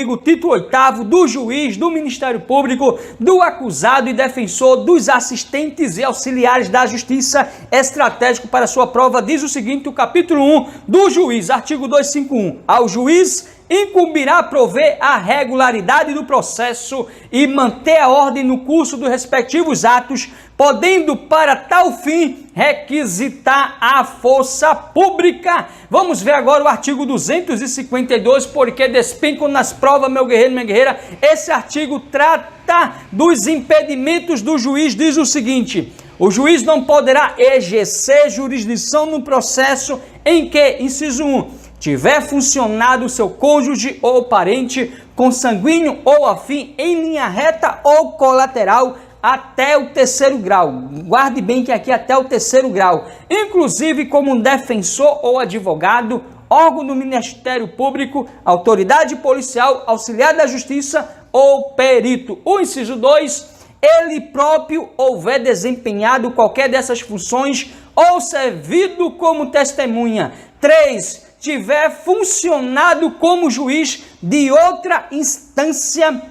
artigo, título 8º, do juiz, do Ministério Público, do acusado e defensor, dos assistentes e auxiliares da Justiça, estratégico para sua prova, diz o seguinte, o capítulo 1 do juiz, artigo 251, ao juiz incumbirá prover a regularidade do processo e manter a ordem no curso dos respectivos atos, podendo para tal fim requisitar a força pública. Vamos ver agora o artigo 252, porque despencam nas provas, meu guerreiro, minha guerreira. Esse artigo trata dos impedimentos do juiz, diz o seguinte: o juiz não poderá exercer jurisdição no processo em que, inciso 1, tiver funcionado seu cônjuge ou parente consanguíneo ou afim em linha reta ou colateral até o 3º grau. Guarde bem que aqui até o 3º grau. Inclusive como um defensor ou advogado, órgão do Ministério Público, autoridade policial, auxiliar da Justiça ou perito. O inciso 2, ele próprio houver desempenhado qualquer dessas funções ou servido como testemunha. 3, tiver funcionado como juiz de outra instância,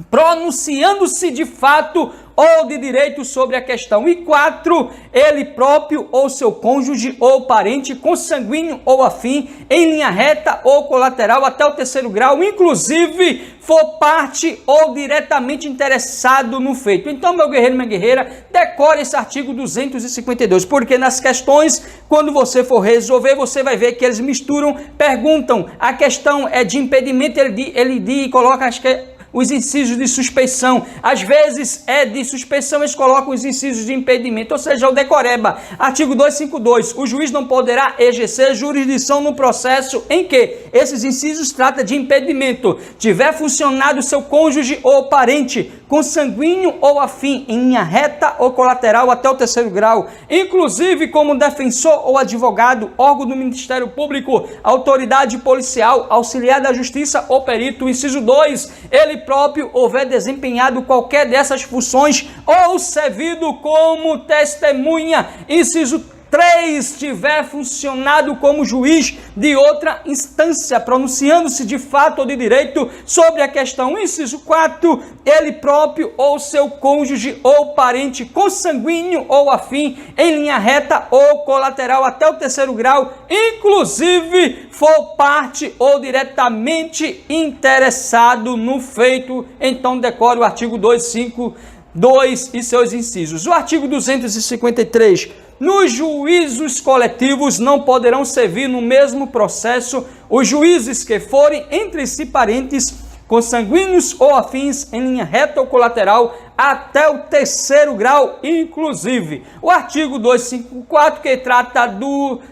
pronunciando-se de fato ou de direito sobre a questão. E 4, ele próprio ou seu cônjuge ou parente consanguíneo ou afim em linha reta ou colateral até o 3º grau, inclusive for parte ou diretamente interessado no feito. Então, meu guerreiro, minha guerreira, decore esse artigo 252, porque nas questões, quando você for resolver, você vai ver que eles misturam, perguntam, a questão é de impedimento, ele coloca, acho que é os incisos de suspeição, às vezes é de suspeição, eles colocam os incisos de impedimento, ou seja, o decoreba. Artigo 252, o juiz não poderá exercer jurisdição no processo em que esses incisos tratam de impedimento, tiver funcionado seu cônjuge ou parente consanguíneo ou afim em linha reta ou colateral até o 3º grau, inclusive como defensor ou advogado, órgão do Ministério Público, autoridade policial, auxiliar da Justiça ou perito. Inciso 2, ele próprio houver desempenhado qualquer dessas funções ou servido como testemunha. Inciso 3, tiver funcionado como juiz de outra instância, pronunciando-se de fato ou de direito sobre a questão. Inciso 4, ele próprio ou seu cônjuge ou parente consanguíneo ou afim em linha reta ou colateral até o 3º grau, inclusive for parte ou diretamente interessado no feito. Então decore o artigo 252 e seus incisos. O artigo 253, nos juízos coletivos não poderão servir no mesmo processo os juízes que forem entre si parentes consanguíneos ou afins em linha reta ou colateral até o 3º grau, inclusive. O artigo 254, que trata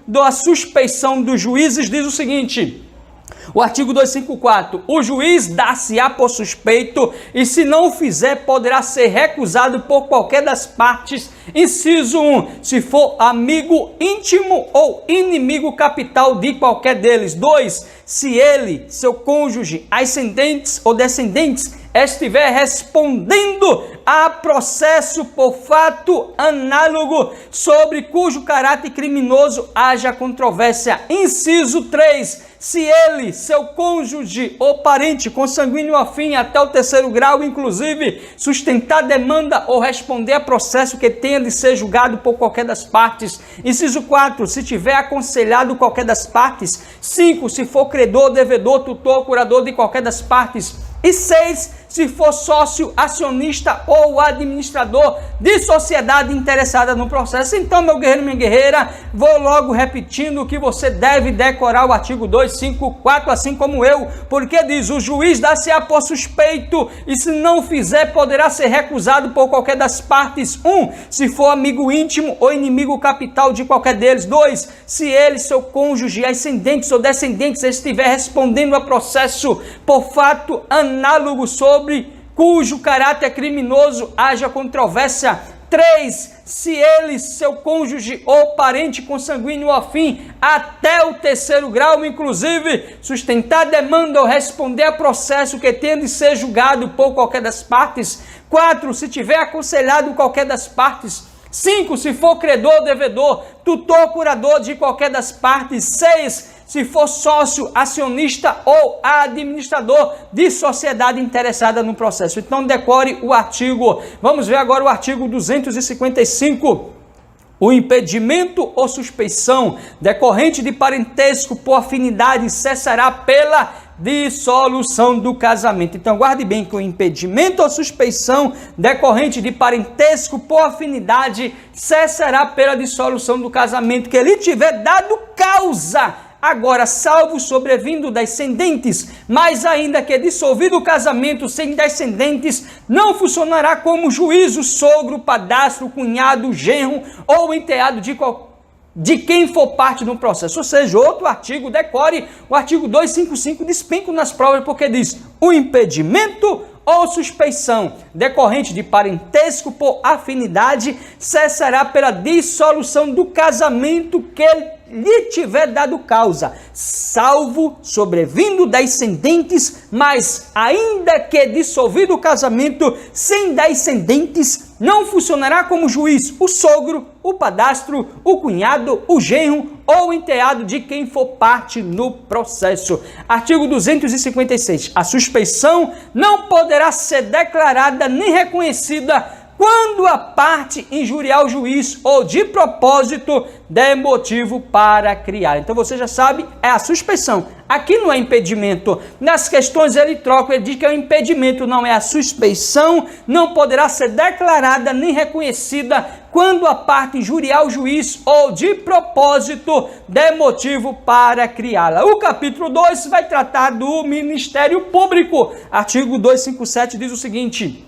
da suspeição dos juízes, diz o seguinte: o artigo 254, o juiz dá-se-á por suspeito e se não o fizer poderá ser recusado por qualquer das partes. Inciso 1, se for amigo íntimo ou inimigo capital de qualquer deles. 2, se ele, seu cônjuge, ascendentes ou descendentes estiver respondendo a processo por fato análogo sobre cujo caráter criminoso haja controvérsia. Inciso 3, se ele, seu cônjuge ou parente consanguíneo afim até o 3º grau, inclusive, sustentar demanda ou responder a processo que tenha de ser julgado por qualquer das partes. Inciso 4, se tiver aconselhado qualquer das partes. 5, se for credor, devedor, tutor, curador de qualquer das partes. E 6, se for sócio, acionista ou administrador de sociedade interessada no processo. Então, meu guerreiro, minha guerreira, vou logo repetindo que você deve decorar o artigo 254, assim como eu, porque diz: o juiz dá-se-á por suspeito e se não fizer poderá ser recusado por qualquer das partes. 1, se for amigo íntimo ou inimigo capital de qualquer deles. 2, se ele, seu cônjuge, ascendentes ou descendentes estiver respondendo a processo por fato análogo sobre cujo caráter criminoso haja controvérsia. 3, se ele, seu cônjuge ou parente consanguíneo ou afim até o 3º grau, inclusive, sustentar demanda ou responder a processo que tenha de ser julgado por qualquer das partes. 4, se tiver aconselhado qualquer das partes. 5, se for credor, devedor, tutor, curador de qualquer das partes. 6, se for sócio, acionista ou administrador de sociedade interessada no processo. Então decore o artigo. Vamos ver agora o artigo 255. O impedimento ou suspeição decorrente de parentesco por afinidade cessará pela dissolução do casamento. Então guarde bem que o impedimento ou suspeição decorrente de parentesco por afinidade cessará pela dissolução do casamento que ele tiver dado causa. Agora, salvo sobrevindo descendentes, mas ainda que dissolvido o casamento sem descendentes, não funcionará como juízo, sogro, padastro, cunhado, genro ou enteado de quem for parte do processo. Ou seja, outro artigo, decore o artigo 255, despenco nas provas, porque diz: o impedimento ou suspeição decorrente de parentesco por afinidade cessará pela dissolução do casamento que lhe tiver dado causa, salvo sobrevindo descendentes, mas ainda que dissolvido o casamento sem descendentes, não funcionará como juiz o sogro, o padastro, o cunhado, o genro ou enteado de quem for parte no processo. Artigo 256. A suspeição não poderá ser declarada nem reconhecida quando a parte injuriar o juiz ou de propósito der motivo para criar. Então você já sabe, é a suspeição. Aqui não é impedimento. Nas questões ele troca, ele diz que é o impedimento, não é a suspeição, não poderá ser declarada nem reconhecida quando a parte injuriar o juiz ou de propósito der motivo para criá-la. O capítulo 2 vai tratar do Ministério Público. Artigo 257 diz o seguinte: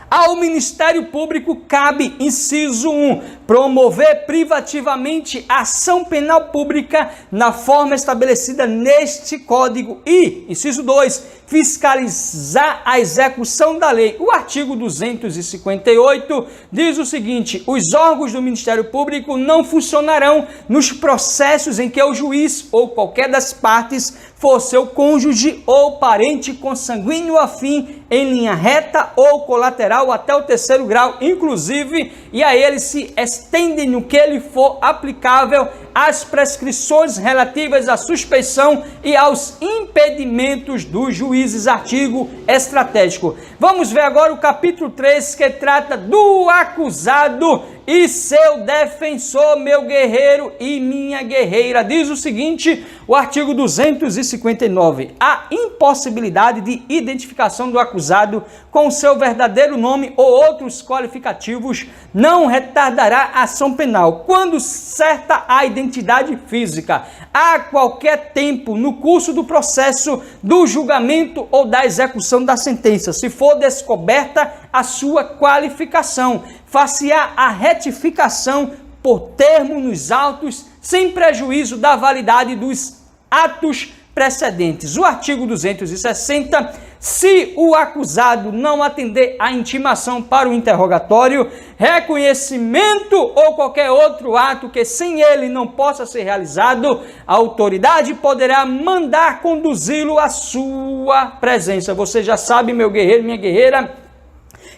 ao Ministério Público cabe, inciso 1, promover privativamente a ação penal pública na forma estabelecida neste Código e, inciso 2, fiscalizar a execução da lei. O artigo 258 diz o seguinte: os órgãos do Ministério Público não funcionarão nos processos em que o juiz ou qualquer das partes for seu cônjuge ou parente consanguíneo afim em linha reta ou colateral até o 3º grau, inclusive, e a ele se estendem no que lhe for aplicável as prescrições relativas à suspeição e aos impedimentos dos juízes. Artigo estratégico. Vamos ver agora o capítulo 3, que trata do acusado e seu defensor, meu guerreiro e minha guerreira. Diz o seguinte, o artigo 259. A impossibilidade de identificação do acusado com seu verdadeiro nome ou outros qualificativos não retardará a ação penal, quando certa a identidade física, a qualquer tempo no curso do processo, do julgamento ou da execução da sentença, se for descoberta a sua qualificação, far-se-á a retificação por termo nos autos, sem prejuízo da validade dos atos precedentes. O artigo 260, se o acusado não atender à intimação para o interrogatório, reconhecimento ou qualquer outro ato que sem ele não possa ser realizado, a autoridade poderá mandar conduzi-lo à sua presença. Você já sabe, meu guerreiro, minha guerreira,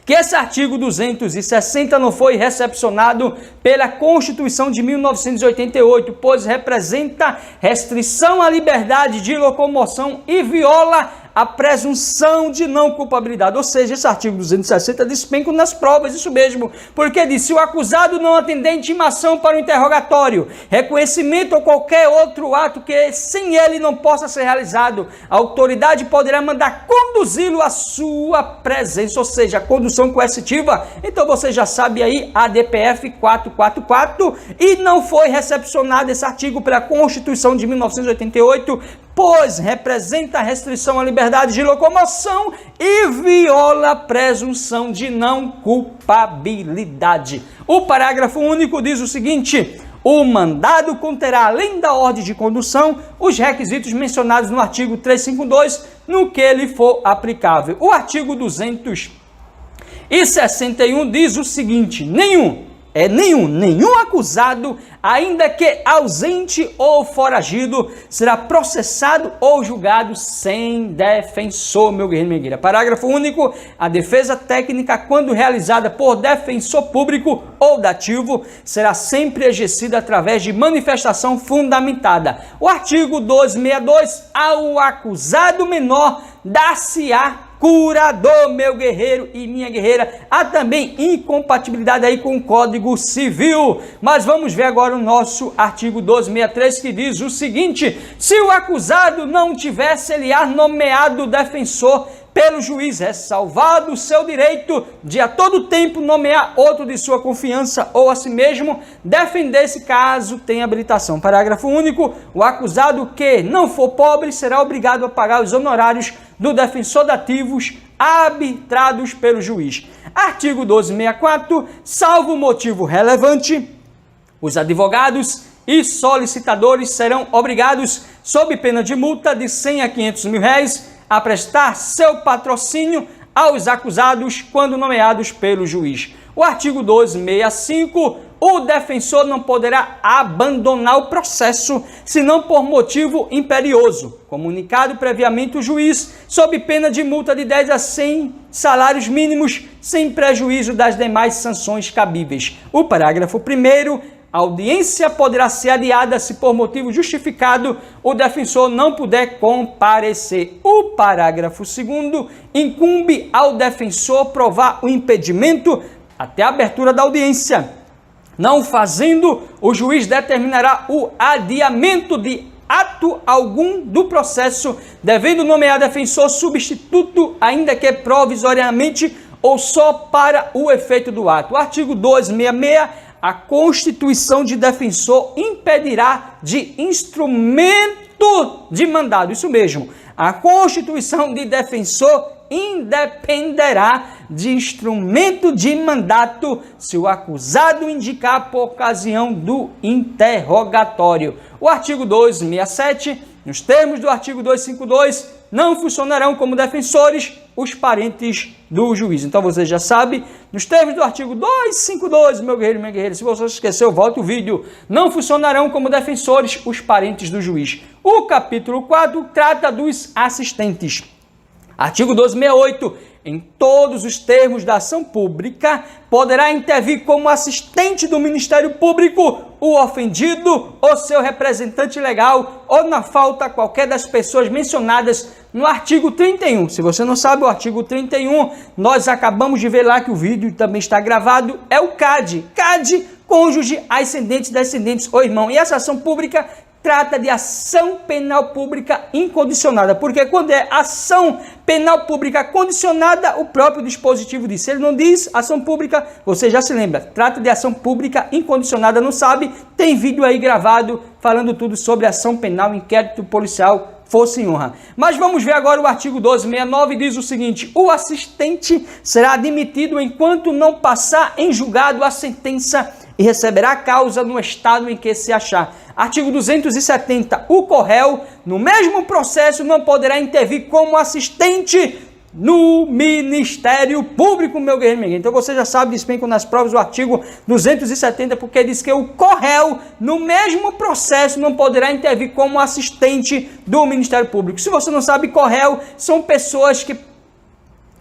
que esse artigo 260 não foi recepcionado pela Constituição de 1988, pois representa restrição à liberdade de locomoção e viola a presunção de não culpabilidade. Ou seja, esse artigo 260 despenca nas provas, isso mesmo, porque diz: se o acusado não atender intimação para o interrogatório, reconhecimento ou qualquer outro ato que sem ele não possa ser realizado, a autoridade poderá mandar conduzi-lo à sua presença, ou seja, a condução coercitiva. Então você já sabe aí, a DPF 444, e não foi recepcionado esse artigo pela Constituição de 1988, pois representa restrição à liberdade de locomoção e viola a presunção de não culpabilidade. O parágrafo único diz o seguinte: o mandado conterá, além da ordem de condução, os requisitos mencionados no artigo 352, no que lhe for aplicável. O artigo 261 diz o seguinte: nenhum nenhum acusado, ainda que ausente ou foragido, será processado ou julgado sem defensor, meu guerreiro, minha guerreira. Parágrafo único. A defesa técnica, quando realizada por defensor público ou dativo, será sempre exercida através de manifestação fundamentada. O artigo 262, ao acusado menor dar-se-á curador, meu guerreiro e minha guerreira. Há também incompatibilidade aí com o Código Civil. Mas vamos ver agora o nosso artigo 263, que diz o seguinte: se o acusado não tiver se-lhe-á nomeado defensor pelo juiz, é salvado o seu direito de a todo tempo nomear outro de sua confiança ou a si mesmo defender-se caso tenha habilitação. Parágrafo único. O acusado que não for pobre será obrigado a pagar os honorários do defensor dativos arbitrados pelo juiz. Artigo 264. Salvo motivo relevante, os advogados e solicitadores serão obrigados, sob pena de multa de 100 a 500 mil reais, a prestar seu patrocínio aos acusados quando nomeados pelo juiz. O artigo 265, o defensor não poderá abandonar o processo, senão por motivo imperioso, comunicado previamente o juiz, sob pena de multa de 10 a 100 salários mínimos, sem prejuízo das demais sanções cabíveis. O parágrafo 1º, a audiência poderá ser adiada se por motivo justificado o defensor não puder comparecer. O parágrafo 2º, incumbe ao defensor provar o impedimento até a abertura da audiência. Não fazendo, o juiz determinará o adiamento de ato algum do processo, devendo nomear defensor substituto, ainda que provisoriamente ou só para o efeito do ato. O artigo 266, a constituição de defensor impedirá de instrumento de mandado. Isso mesmo, a constituição de defensor independerá de instrumento de mandato se o acusado indicar por ocasião do interrogatório. O artigo 267, nos termos do artigo 252, não funcionarão como defensores os parentes do juiz. Então você já sabe, nos termos do artigo 252, meu guerreiro e minha guerreira, se você esqueceu, volta o vídeo. Não funcionarão como defensores os parentes do juiz. O capítulo 4 trata dos assistentes. Artigo 268. Em todos os termos da ação pública, poderá intervir como assistente do Ministério Público o ofendido ou seu representante legal, ou na falta qualquer das pessoas mencionadas no artigo 31. Se você não sabe, o artigo 31, nós acabamos de ver lá que o vídeo também está gravado, é o CAD. CAD, cônjuge, ascendentes, descendentes ou irmão. E essa ação pública trata de ação penal pública incondicionada, porque quando é ação penal pública condicionada, o próprio dispositivo diz. Se ele não diz ação pública, você já se lembra, trata de ação pública incondicionada, não sabe? Tem vídeo aí gravado falando tudo sobre ação penal, inquérito policial, força e honra. Mas vamos ver agora o artigo 269, diz o seguinte: o assistente será admitido enquanto não passar em julgado a sentença e receberá a causa no estado em que se achar. Artigo 270. O corréu, no mesmo processo, não poderá intervir como assistente no Ministério Público, meu guerreiro, minha guerreira. Então você já sabe, despenca nas provas do artigo 270, porque diz que o corréu, no mesmo processo, não poderá intervir como assistente do Ministério Público. Se você não sabe, corréu são pessoas que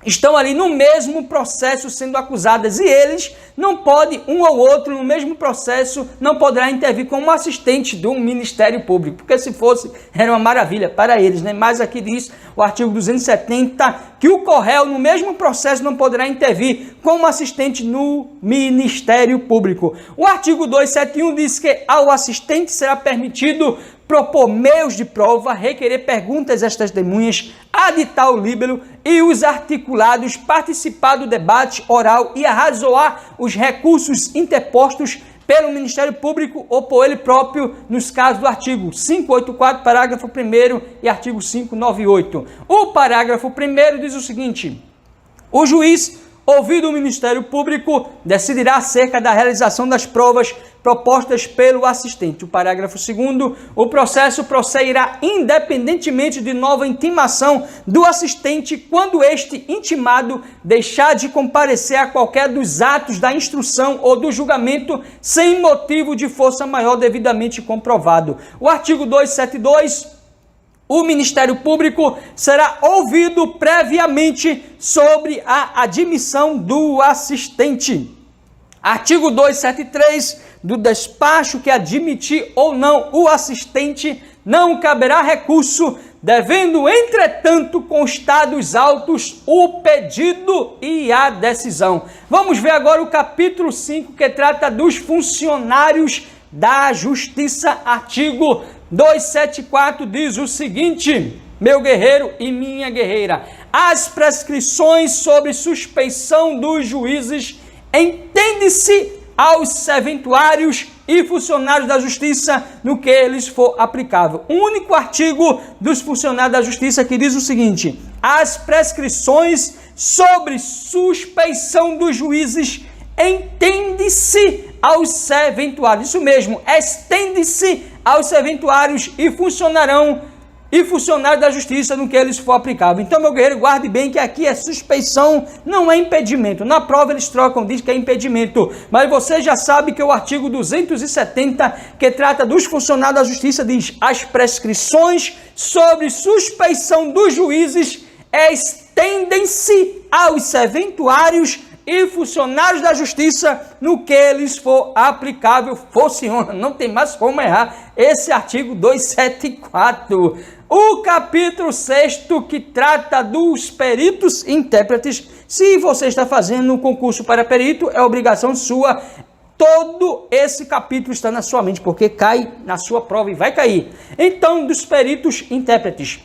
estão ali no mesmo processo sendo acusadas e eles não podem, um ou outro no mesmo processo, não poderá intervir como assistente do Ministério Público, porque se fosse, era uma maravilha para eles, né? Mas aqui diz o artigo 270 que o corréu no mesmo processo não poderá intervir como assistente no Ministério Público. O artigo 271 diz que ao assistente será permitido propor meios de prova, requerer perguntas às testemunhas, aditar o líbero e os articulados, participar do debate oral e arrazoar os recursos interpostos pelo Ministério Público ou por ele próprio, nos casos do artigo 584, parágrafo 1º e artigo 598. O parágrafo 1º diz o seguinte: o juiz ouvido o Ministério Público, decidirá acerca da realização das provas propostas pelo assistente. O parágrafo 2º, o processo prosseguirá independentemente de nova intimação do assistente quando este intimado deixar de comparecer a qualquer dos atos da instrução ou do julgamento sem motivo de força maior devidamente comprovado. O artigo 272, o Ministério Público será ouvido previamente sobre a admissão do assistente. Artigo 273, do despacho que admitir ou não o assistente, não caberá recurso, devendo, entretanto, constar dos autos o pedido e a decisão. Vamos ver agora o capítulo 5, que trata dos funcionários da Justiça. Artigo 274 diz o seguinte: meu guerreiro e minha guerreira, as prescrições sobre suspeição dos juízes entende-se aos serventuários e funcionários da Justiça no que eles for aplicável. O único artigo dos funcionários da Justiça que diz o seguinte: as prescrições sobre suspeição dos juízes entende-se aos serventuários. Isso mesmo, estende-se aos serventuários e funcionários da Justiça no que eles for aplicável. Então, meu guerreiro, guarde bem que aqui é suspeição, não é impedimento. Na prova eles trocam, diz que é impedimento. Mas você já sabe que o artigo 270, que trata dos funcionários da Justiça, diz: as prescrições sobre suspeição dos juízes estendem-se aos serventuários e funcionários da Justiça no que eles for aplicável. Fosse honra, não tem mais como errar esse artigo 274. O capítulo 6º, que trata dos peritos e intérpretes. Se você está fazendo um concurso para perito, é obrigação sua. Todo esse capítulo está na sua mente, porque cai na sua prova e vai cair. Então, dos peritos e intérpretes.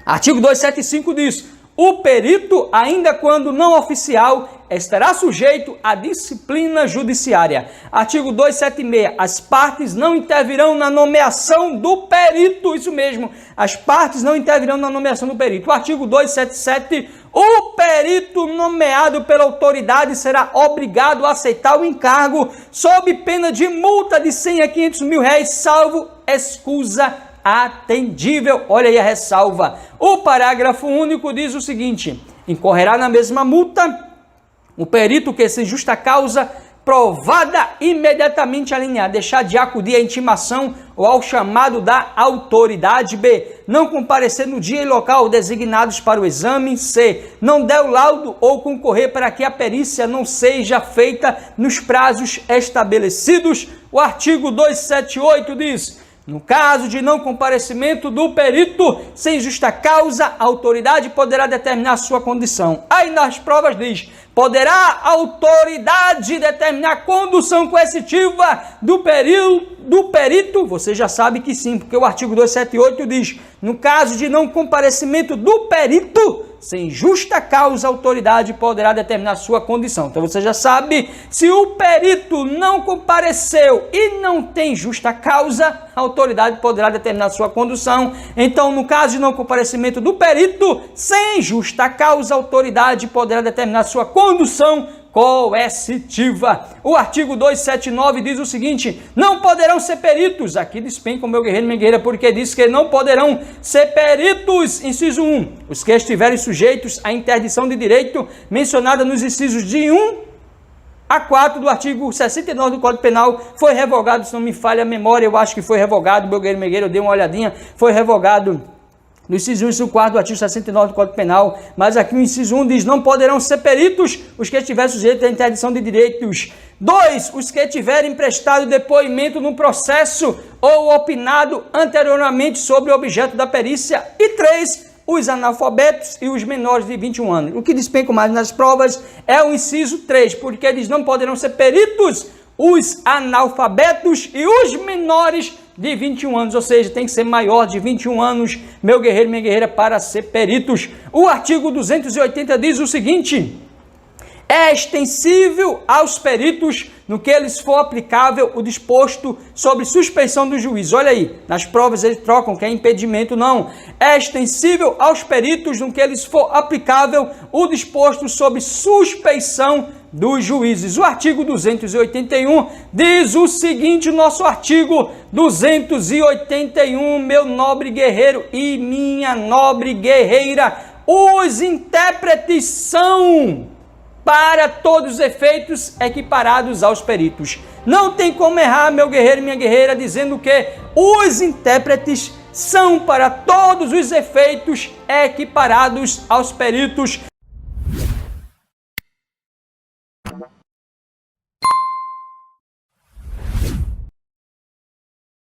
Artigo 275 diz: o perito, ainda quando não oficial, estará sujeito à disciplina judiciária. Artigo 276. As partes não intervirão na nomeação do perito. Isso mesmo, as partes não intervirão na nomeação do perito. O artigo 277. O perito nomeado pela autoridade será obrigado a aceitar o encargo sob pena de multa de 100 a 500 mil reais, salvo escusa atendível. Olha aí a ressalva. O parágrafo único diz o seguinte: incorrerá na mesma multa o perito que, sem justa causa provada, imediatamente alinhar, deixar de acudir à intimação ou ao chamado da autoridade. B. Não comparecer no dia e local designados para o exame. C. Não der o laudo ou concorrer para que a perícia não seja feita nos prazos estabelecidos. O artigo 278 diz: no caso de não comparecimento do perito sem justa causa, a autoridade poderá determinar sua condição. Aí nas provas diz: poderá a autoridade determinar a condução coercitiva do perito? Você já sabe que sim, porque o artigo 278 diz: no caso de não comparecimento do perito sem justa causa, a autoridade poderá determinar sua condição. Então você já sabe, se o perito não compareceu e não tem justa causa, a autoridade poderá determinar sua condução. Então, no caso de não comparecimento do perito sem justa causa, a autoridade poderá determinar sua condução coercitiva. O artigo 279 diz o seguinte: não poderão ser peritos. Aqui despenca o meu guerreiro e minha guerreira, porque diz que não poderão ser peritos. Inciso 1. Os que estiverem sujeitos à interdição de direito mencionada nos incisos de 1 a 4 do artigo 69 do Código Penal. Foi revogado, se não me falha a memória, eu acho que foi revogado, meu guerreiro e minha guerreira, eu dei uma olhadinha, foi revogado no inciso 1 e inciso 4 do artigo 69 do Código Penal, mas aqui o inciso 1 diz: não poderão ser peritos os que estiverem sujeitos à interdição de direitos. 2. Os que tiverem prestado depoimento no processo ou opinado anteriormente sobre o objeto da perícia. E 3. Os analfabetos e os menores de 21 anos. O que despenca mais nas provas é o inciso 3, porque eles não poderão ser peritos os analfabetos e os menores de 21 anos, ou seja, tem que ser maior de 21 anos, meu guerreiro e minha guerreira, para ser peritos. O artigo 280 diz o seguinte: É extensível aos peritos no que lhes for aplicável o disposto sobre suspeição do juízo. Olha aí, nas provas eles trocam que é impedimento, não. É extensível aos peritos no que lhes for aplicável o disposto sobre suspeição dos juízes. O artigo 281 diz o seguinte, nosso artigo 281, meu nobre guerreiro e minha nobre guerreira, os intérpretes são, para todos os efeitos, equiparados aos peritos. Não tem como errar, meu guerreiro e minha guerreira, dizendo que os intérpretes são, para todos os efeitos, equiparados aos peritos.